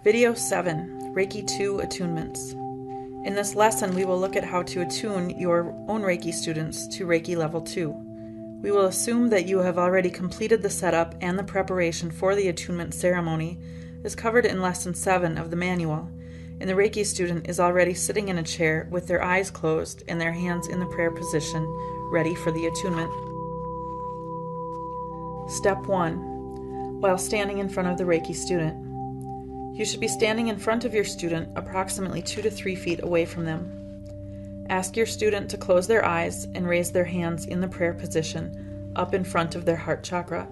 Video 7, Reiki 2 Attunements. In this lesson, we will look at how to attune your own Reiki students to Reiki Level 2. We will assume that you have already completed the setup and the preparation for the attunement ceremony as covered in Lesson 7 of the manual, and the Reiki student is already sitting in a chair with their eyes closed and their hands in the prayer position, ready for the attunement. Step 1. While standing in front of the Reiki student. You should be standing in front of your student approximately 2 to 3 feet away from them. Ask your student to close their eyes and raise their hands in the prayer position up in front of their heart chakra.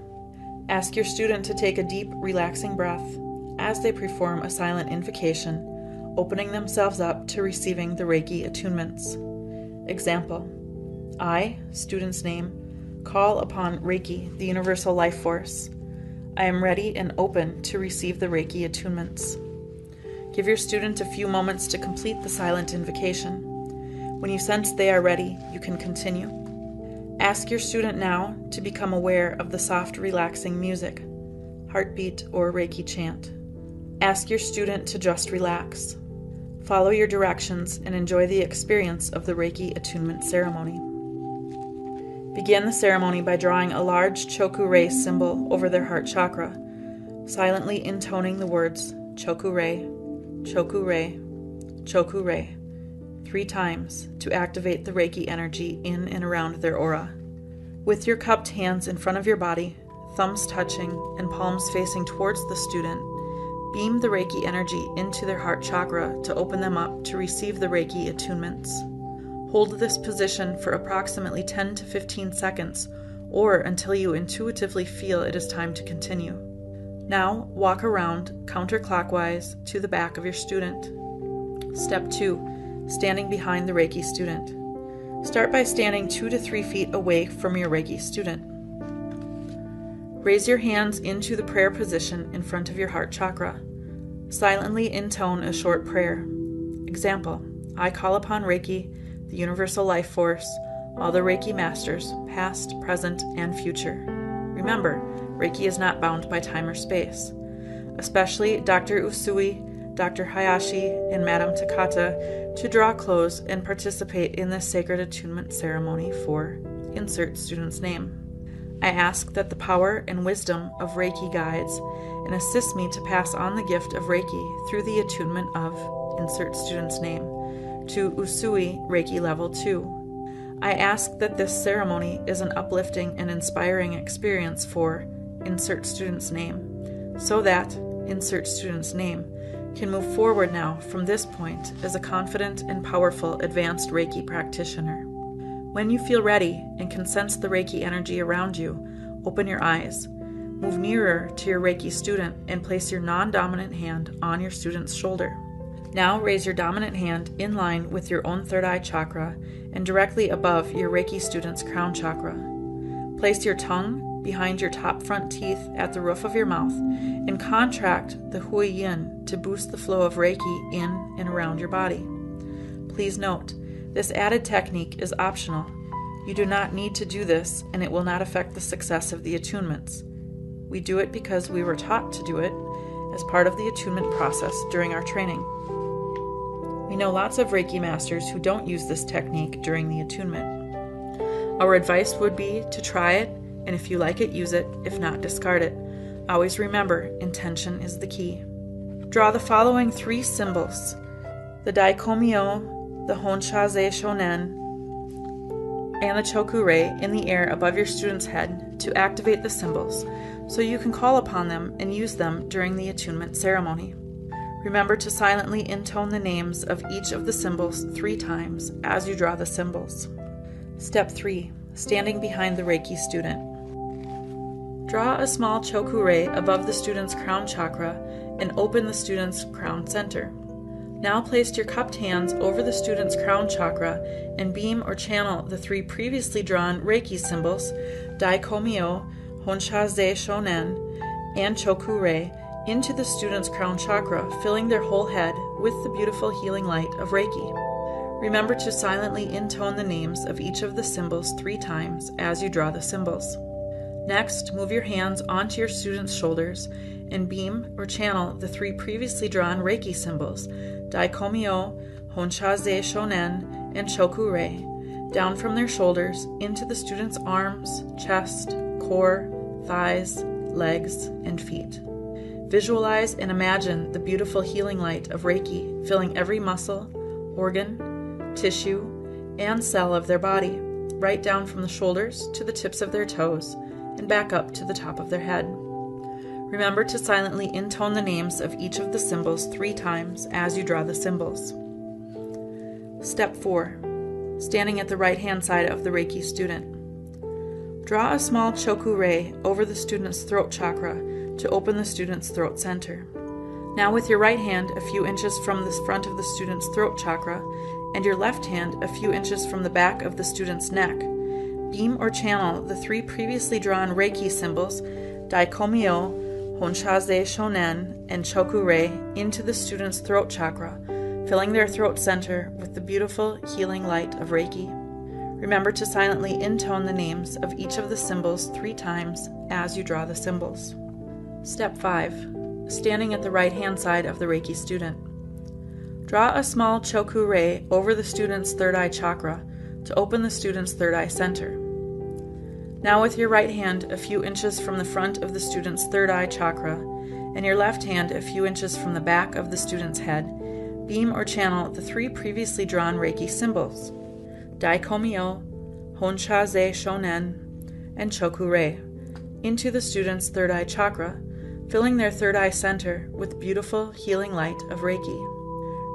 Ask your student to take a deep, relaxing breath as they perform a silent invocation, opening themselves up to receiving the Reiki attunements. Example: I, student's name, call upon Reiki, the universal life force. I am ready and open to receive the Reiki attunements. Give your student a few moments to complete the silent invocation. When you sense they are ready, you can continue. Ask your student now to become aware of the soft, relaxing music, heartbeat, or Reiki chant. Ask your student to just relax. Follow your directions and enjoy the experience of the Reiki attunement ceremony. Begin the ceremony by drawing a large Choku-rei symbol over their heart chakra, silently intoning the words Choku-rei, Choku-rei, Choku-rei 3 times to activate the Reiki energy in and around their aura. With your cupped hands in front of your body, thumbs touching and palms facing towards the student, beam the Reiki energy into their heart chakra to open them up to receive the Reiki attunements. Hold this position for approximately 10 to 15 seconds, or until you intuitively feel it is time to continue. Now, walk around counterclockwise to the back of your student. Step 2. Standing behind the Reiki student. Start by standing 2 to 3 feet away from your Reiki student. Raise your hands into the prayer position in front of your heart chakra. Silently intone a short prayer. Example: I call upon Reiki, the universal life force, all the Reiki masters, past, present, and future. Remember, Reiki is not bound by time or space. Especially Dr. Usui, Dr. Hayashi, and Madame Takata to draw close and participate in this sacred attunement ceremony for insert student's name. I ask that the power and wisdom of Reiki guides and assist me to pass on the gift of Reiki through the attunement of insert student's name to Usui Reiki Level 2. I ask that this ceremony is an uplifting and inspiring experience for insert student's name, so that insert student's name can move forward now from this point as a confident and powerful advanced Reiki practitioner. When you feel ready and can sense the Reiki energy around you, open your eyes. Move nearer to your Reiki student and place your non-dominant hand on your student's shoulder. Now raise your dominant hand in line with your own third eye chakra and directly above your Reiki student's crown chakra. Place your tongue behind your top front teeth at the roof of your mouth and contract the Hui Yin to boost the flow of Reiki in and around your body. Please note, this added technique is optional. You do not need to do this, and it will not affect the success of the attunements. We do it because we were taught to do it as part of the attunement process during our training. We know lots of Reiki masters who don't use this technique during the attunement. Our advice would be to try it, and if you like it, use it. If not, discard it. Always remember, intention is the key. Draw the following 3 symbols: the Daikomyo, the Honsha-zei Shonen, and the Choku-rei in the air above your student's head to activate the symbols, so you can call upon them and use them during the attunement ceremony. Remember to silently intone the names of each of the symbols 3 times as you draw the symbols. Step 3. Standing behind the Reiki student. Draw a small Choku-rei above the student's crown chakra and open the student's crown center. Now place your cupped hands over the student's crown chakra and beam or channel the 3 previously drawn Reiki symbols, Daikomyo, Honsha-zei Shonen, and Choku-rei, into the student's crown chakra, filling their whole head with the beautiful healing light of Reiki. Remember to silently intone the names of each of the symbols 3 times as you draw the symbols. Next, move your hands onto your student's shoulders and beam or channel the 3 previously drawn Reiki symbols, Daikomyo, Honshaze Shonen, and Choku-rei, down from their shoulders into the student's arms, chest, core, thighs, legs, and feet. Visualize and imagine the beautiful healing light of Reiki filling every muscle, organ, tissue, and cell of their body, right down from the shoulders to the tips of their toes and back up to the top of their head. Remember to silently intone the names of each of the symbols 3 times as you draw the symbols. Step 4. Standing at the right-hand side of the Reiki student. Draw a small Choku-rei over the student's throat chakra to open the student's throat center. Now with your right hand a few inches from the front of the student's throat chakra and your left hand a few inches from the back of the student's neck, beam or channel the 3 previously drawn Reiki symbols, Daikomyo, Honshaze Shonen, and Choku-rei, into the student's throat chakra, filling their throat center with the beautiful healing light of Reiki. Remember to silently intone the names of each of the symbols 3 times as you draw the symbols. Step 5. Standing at the right-hand side of the Reiki student. Draw a small Choku-rei over the student's third eye chakra to open the student's third eye center. Now with your right hand a few inches from the front of the student's third eye chakra and your left hand a few inches from the back of the student's head, beam or channel the 3 previously drawn Reiki symbols, Daikomyo, Honshaze Shonen, and Choku-rei, into the student's third eye chakra, filling their third eye center with beautiful healing light of Reiki.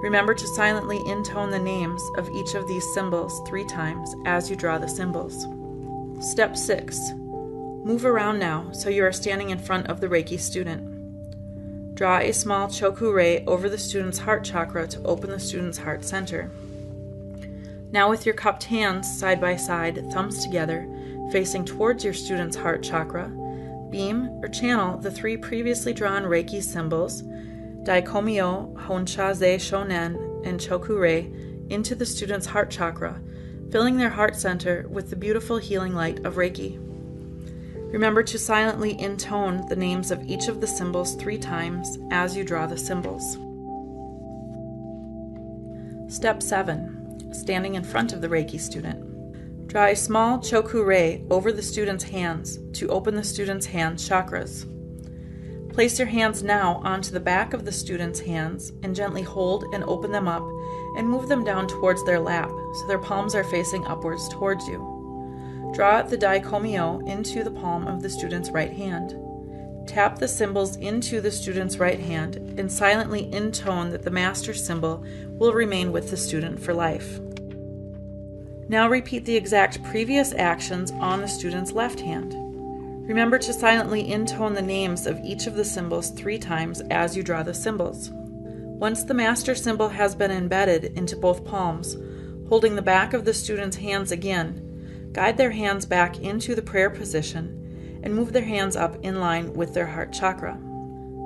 Remember to silently intone the names of each of these symbols 3 times as you draw the symbols. Step 6. Move around now so you are standing in front of the Reiki student. Draw a small Choku-rei over the student's heart chakra to open the student's heart center. Now with your cupped hands side by side, thumbs together, facing towards your student's heart chakra, beam or channel the 3 previously drawn Reiki symbols, Daikomyo, Honshaze Shonen, and Choku-rei, into the student's heart chakra, filling their heart center with the beautiful healing light of Reiki. Remember to silently intone the names of each of the symbols 3 times as you draw the symbols. Step 7. Standing in front of the Reiki student. Draw a small Choku-rei over the student's hands to open the student's hand chakras. Place your hands now onto the back of the student's hands and gently hold and open them up and move them down towards their lap so their palms are facing upwards towards you. Draw the Daikomyo into the palm of the student's right hand. Tap the symbols into the student's right hand and silently intone that the master symbol will remain with the student for life. Now repeat the exact previous actions on the student's left hand. Remember to silently intone the names of each of the symbols 3 times as you draw the symbols. Once the master symbol has been embedded into both palms, holding the back of the student's hands again, guide their hands back into the prayer position and move their hands up in line with their heart chakra.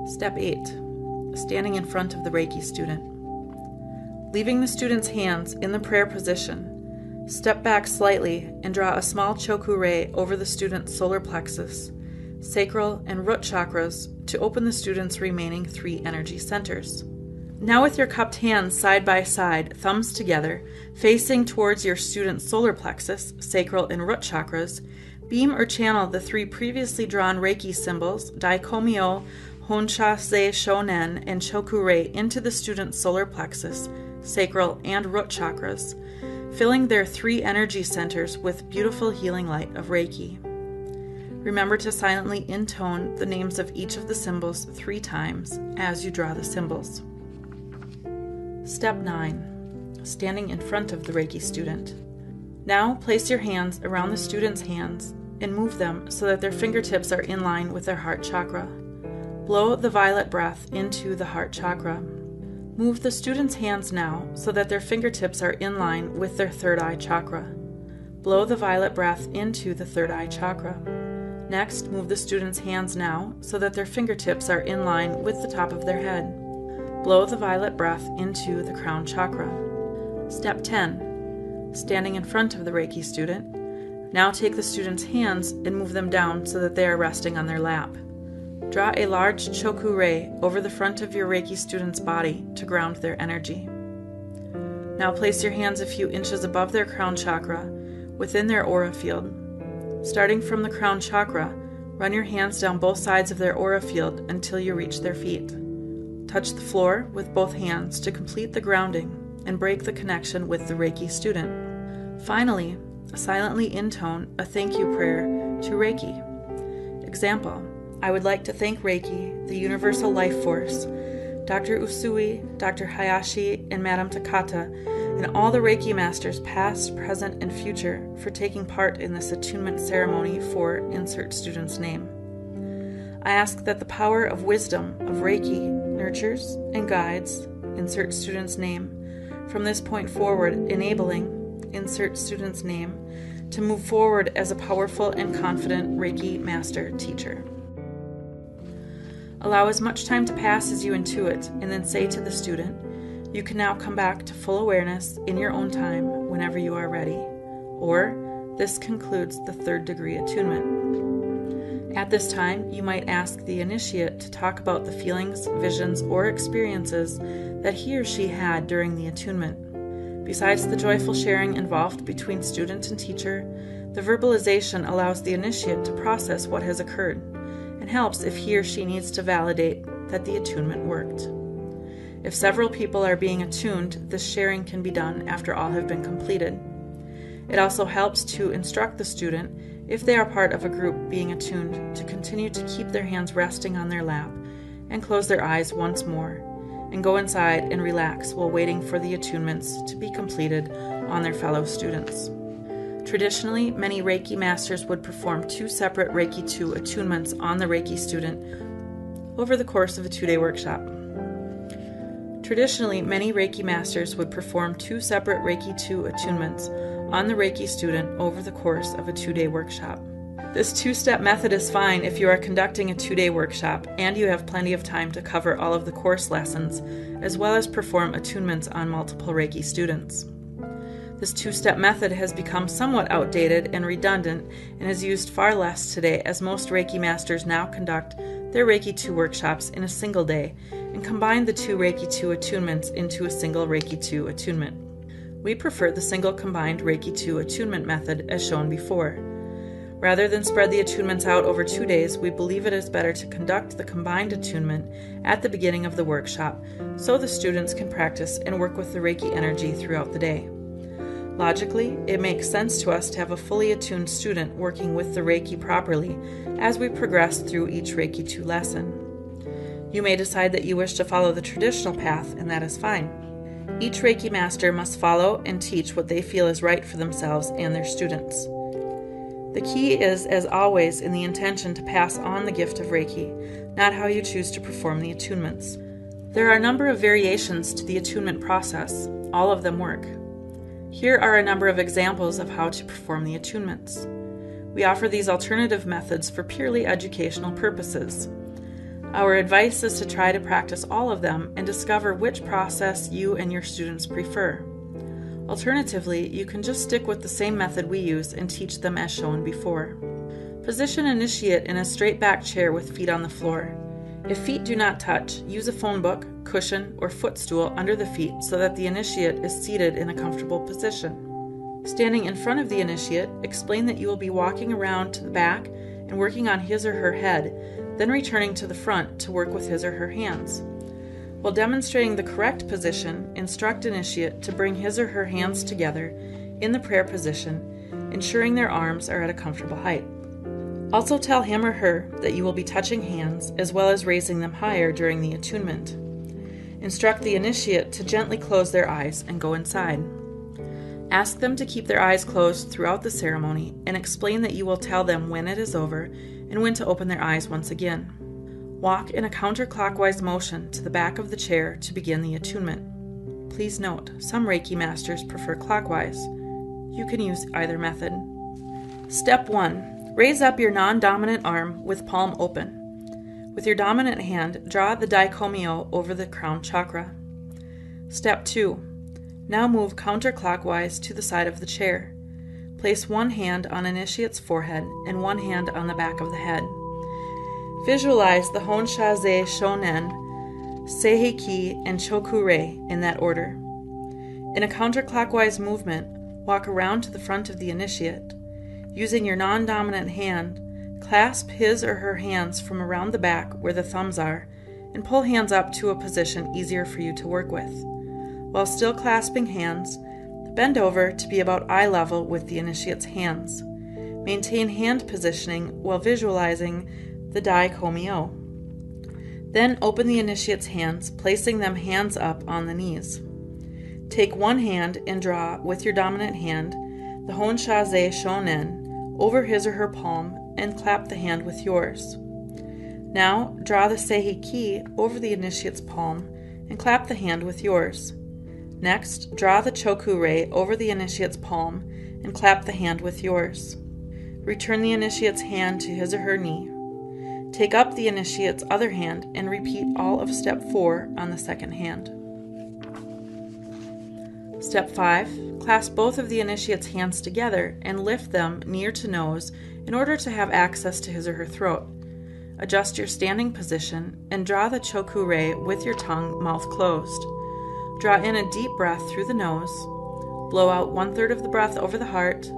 Step 8. Standing in front of the Reiki student. Leaving the student's hands in the prayer position, step back slightly and draw a small Choku-rei over the student's solar plexus, sacral, and root chakras to open the student's remaining 3 energy centers. Now with your cupped hands side by side, thumbs together, facing towards your student's solar plexus, sacral, and root chakras, beam or channel the 3 previously drawn Reiki symbols, Daikomyo, Honshaze Shonen, and Choku-rei, into the student's solar plexus, sacral, and root chakras, filling their 3 energy centers with beautiful healing light of Reiki. Remember to silently intone the names of each of the symbols 3 times as you draw the symbols. Step 9. Standing in front of the Reiki student. Now place your hands around the student's hands and move them so that their fingertips are in line with their heart chakra. Blow the violet breath into the heart chakra. Move the student's hands now so that their fingertips are in line with their third eye chakra. Blow the violet breath into the third eye chakra. Next, move the student's hands now so that their fingertips are in line with the top of their head. Blow the violet breath into the crown chakra. Step 10. Standing in front of the Reiki student. Now take the student's hands and move them down so that they are resting on their lap. Draw a large choku ray over the front of your Reiki student's body to ground their energy. Now place your hands a few inches above their crown chakra, within their aura field. Starting from the crown chakra, run your hands down both sides of their aura field until you reach their feet. Touch the floor with both hands to complete the grounding and break the connection with the Reiki student. Finally, silently intone a thank you prayer to Reiki. Example: I would like to thank Reiki, the universal life force, Dr. Usui, Dr. Hayashi, and Madame Takata, and all the Reiki masters past, present, and future for taking part in this attunement ceremony for insert student's name. I ask that the power of wisdom of Reiki nurtures and guides insert student's name from this point forward, enabling insert student's name to move forward as a powerful and confident Reiki master teacher. Allow as much time to pass as you intuit, and then say to the student, you can now come back to full awareness in your own time whenever you are ready. Or, this concludes the third degree attunement. At this time, you might ask the initiate to talk about the feelings, visions, or experiences that he or she had during the attunement. Besides the joyful sharing involved between student and teacher, the verbalization allows the initiate to process what has occurred, and helps if he or she needs to validate that the attunement worked. If several people are being attuned, this sharing can be done after all have been completed. It also helps to instruct the student, if they are part of a group being attuned, to continue to keep their hands resting on their lap and close their eyes once more, and go inside and relax while waiting for the attunements to be completed on their fellow students. Traditionally, many Reiki masters would perform 2 separate Reiki 2 attunements on the Reiki student over the course of a 2-day workshop. Traditionally, many Reiki masters would perform 2 separate Reiki 2 attunements on the Reiki student over the course of a 2-day workshop. This 2-step method is fine if you are conducting a 2-day workshop and you have plenty of time to cover all of the course lessons, as well as perform attunements on multiple Reiki students. This 2-step method has become somewhat outdated and redundant and is used far less today, as most Reiki masters now conduct their Reiki 2 workshops in a single day and combine the 2 Reiki 2 attunements into a single Reiki 2 attunement. We prefer the single combined Reiki 2 attunement method as shown before. Rather than spread the attunements out over 2 days, we believe it is better to conduct the combined attunement at the beginning of the workshop so the students can practice and work with the Reiki energy throughout the day. Logically, it makes sense to us to have a fully attuned student working with the Reiki properly as we progress through each Reiki 2 lesson. You may decide that you wish to follow the traditional path, and that is fine. Each Reiki master must follow and teach what they feel is right for themselves and their students. The key is, as always, in the intention to pass on the gift of Reiki, not how you choose to perform the attunements. There are a number of variations to the attunement process. All of them work. Here are a number of examples of how to perform the attunements. We offer these alternative methods for purely educational purposes. Our advice is to try to practice all of them and discover which process you and your students prefer. Alternatively, you can just stick with the same method we use and teach them as shown before. Position initiate in a straight back chair with feet on the floor. If feet do not touch, use a phone book, cushion, or footstool under the feet so that the initiate is seated in a comfortable position. Standing in front of the initiate, explain that you will be walking around to the back and working on his or her head, then returning to the front to work with his or her hands. While demonstrating the correct position, instruct initiate to bring his or her hands together in the prayer position, ensuring their arms are at a comfortable height. Also tell him or her that you will be touching hands as well as raising them higher during the attunement. Instruct the initiate to gently close their eyes and go inside. Ask them to keep their eyes closed throughout the ceremony and explain that you will tell them when it is over and when to open their eyes once again. Walk in a counterclockwise motion to the back of the chair to begin the attunement. Please note, some Reiki masters prefer clockwise. You can use either method. Step 1. Raise up your non-dominant arm with palm open. With your dominant hand, draw the daikomyo over the crown chakra. Step 2. Now move counterclockwise to the side of the chair. Place one hand on initiate's forehead and one hand on the back of the head. Visualize the Honshaze Shonen, Seiheki, and Choku-rei in that order. In a counterclockwise movement, walk around to the front of the initiate. Using your non-dominant hand, clasp his or her hands from around the back where the thumbs are, and pull hands up to a position easier for you to work with. While still clasping hands, bend over to be about eye level with the initiate's hands. Maintain hand positioning while visualizing the Dai Komyo. Then open the initiate's hands, placing them hands up on the knees. Take one hand and draw, with your dominant hand, the Honshaze Shonen over his or her palm and clap the hand with yours. Now, draw the Seiheki over the initiate's palm and clap the hand with yours. Next, draw the Choku-rei over the initiate's palm and clap the hand with yours. Return the initiate's hand to his or her knee. Take up the initiate's other hand and repeat all of Step 4 on the second hand. Step 5. Clasp both of the initiate's hands together and lift them near to nose in order to have access to his or her throat. Adjust your standing position and draw the Choku-rei with your tongue, mouth closed. Draw in a deep breath through the nose. Blow out 1/3 of the breath over the heart,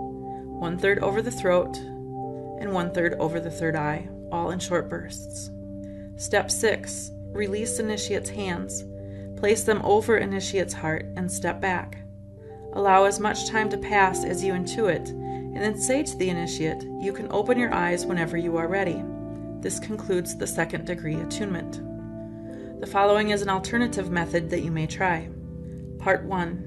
1/3 over the throat, and 1/3 over the third eye, all in short bursts. Step 6. Release initiate's hands. Place them over initiate's heart and step back. Allow as much time to pass as you intuit, and then say to the initiate, you can open your eyes whenever you are ready. This concludes the second degree attunement. The following is an alternative method that you may try. Part 1.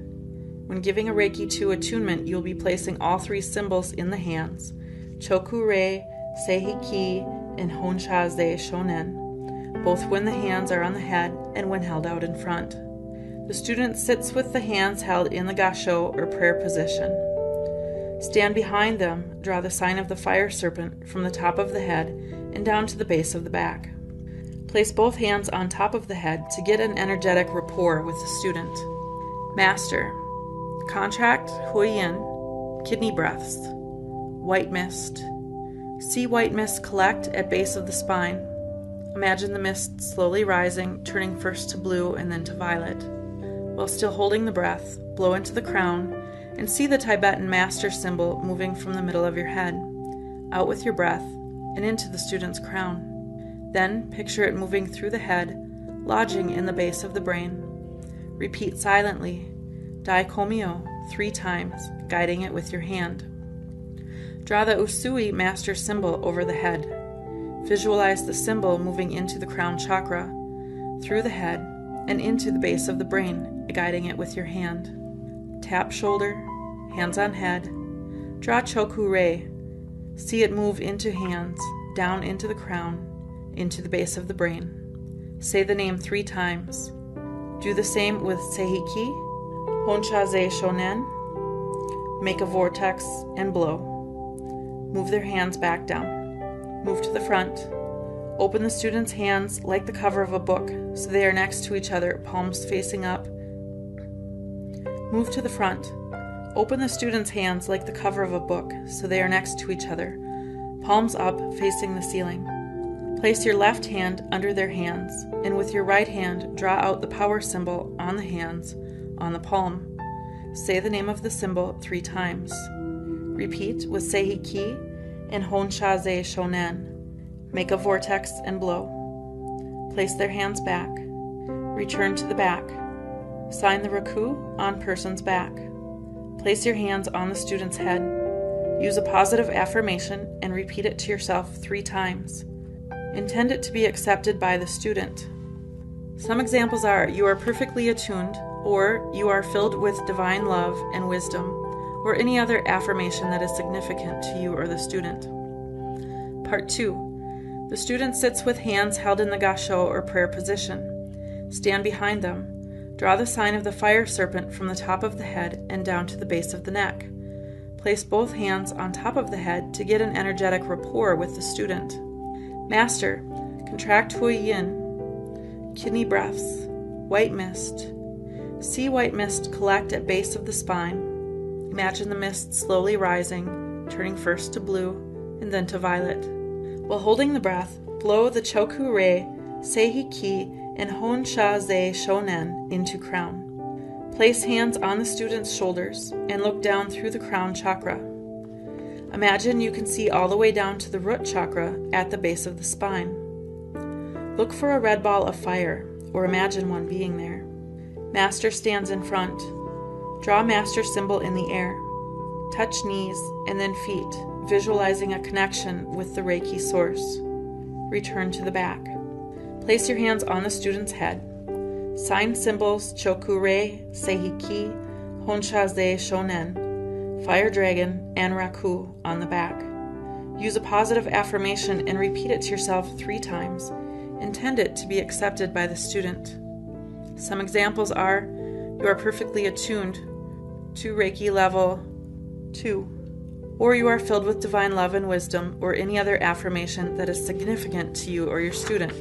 When giving a Reiki 2 attunement, you will be placing all 3 symbols in the hands: Choku-rei, Seiheki, and Honshaze Shonen, both when the hands are on the head and when held out in front. The student sits with the hands held in the gasho or prayer position. Stand behind them, draw the sign of the fire serpent from the top of the head and down to the base of the back. Place both hands on top of the head to get an energetic rapport with the student. Master. Contract Huiyin, kidney breaths. White mist. See white mist collect at base of the spine. Imagine the mist slowly rising, turning first to blue and then to violet. While still holding the breath, blow into the crown and see the Tibetan master symbol moving from the middle of your head, out with your breath, and into the student's crown. Then picture it moving through the head, lodging in the base of the brain. Repeat silently, Dai Komyo, 3 times, guiding it with your hand. Draw the Usui master symbol over the head. Visualize the symbol moving into the crown chakra, through the head, and into the base of the brain, guiding it with your hand. Tap shoulder, hands on head. Draw Choku-rei. See it move into hands, down into the crown, into the base of the brain. Say the name 3 times. Do the same with Seiheki, Honshaze Shonen. Make a vortex and blow. Move their hands back down. Move to the front. Open the student's hands like the cover of a book, so they are next to each other, palms facing up. Move to the front. Open the student's hands like the cover of a book, so they are next to each other, palms up, facing the ceiling. Place your left hand under their hands, and with your right hand, draw out the power symbol on the hands, on the palm. Say the name of the symbol 3 times. Repeat with Seiheki and Honshaze Shonen. Make a vortex and blow. Place their hands back. Return to the back. Sign the Raku on person's back. Place your hands on the student's head. Use a positive affirmation and repeat it to yourself 3 times. Intend it to be accepted by the student. Some examples are, you are perfectly attuned, or you are filled with divine love and wisdom, or any other affirmation that is significant to you or the student. Part 2. The student sits with hands held in the gasho or prayer position. Stand behind them. Draw the sign of the fire serpent from the top of the head and down to the base of the neck. Place both hands on top of the head to get an energetic rapport with the student. Master. Contract Huiyin. Kidney breaths. White mist. See white mist collect at base of the spine. Imagine the mist slowly rising, turning first to blue and then to violet. While holding the breath, blow the Choku Rei, Seihi Ki, and Hon Sha Zei Shonen into crown. Place hands on the student's shoulders and look down through the crown chakra. Imagine you can see all the way down to the root chakra at the base of the spine. Look for a red ball of fire, or imagine one being there. Master stands in front. Draw Master symbol in the air. Touch knees and then feet, visualizing a connection with the Reiki source. Return to the back. Place your hands on the student's head. Sign symbols Choku Rei, Seihi Ki, Honsha Zei Shonen, Fire Dragon, and Raku on the back. Use a positive affirmation and repeat it to yourself 3 times. Intend it to be accepted by the student. Some examples are, you are perfectly attuned to Reiki level 2, or you are filled with divine love and wisdom, or any other affirmation that is significant to you or your student.